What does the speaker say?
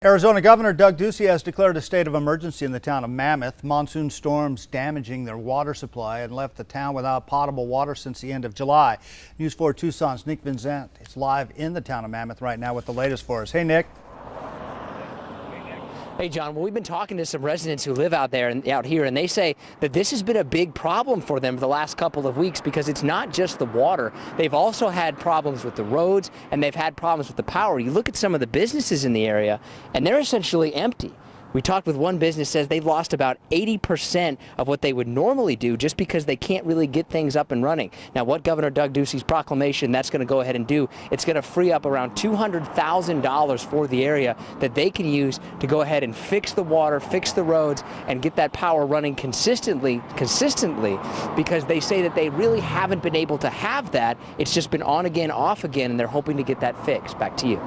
Arizona Governor Doug Ducey has declared a state of emergency in the town of Mammoth. Monsoon storms damaging their water supply and left the town without potable water since the end of July. News 4 Tucson's Nick Vincent is live in the town of Mammoth right now with the latest for us. Hey, Nick. Hey, John. Well, we've been talking to some residents who live out here, and they say that this has been a big problem for them for the last couple of weeks because it's not just the water. They've also had problems with the roads, and they've had problems with the power. You look at some of the businesses in the area, and they're essentially empty. We talked with one business says they've lost about 80% of what they would normally do just because they can't really get things up and running. Now, what Governor Doug Ducey's proclamation that's going to go ahead and do, it's going to free up around $200,000 for the area that they can use to go ahead and fix the water, fix the roads, and get that power running consistently, because they say that they really haven't been able to have that. It's just been on again, off again, and they're hoping to get that fixed. Back to you.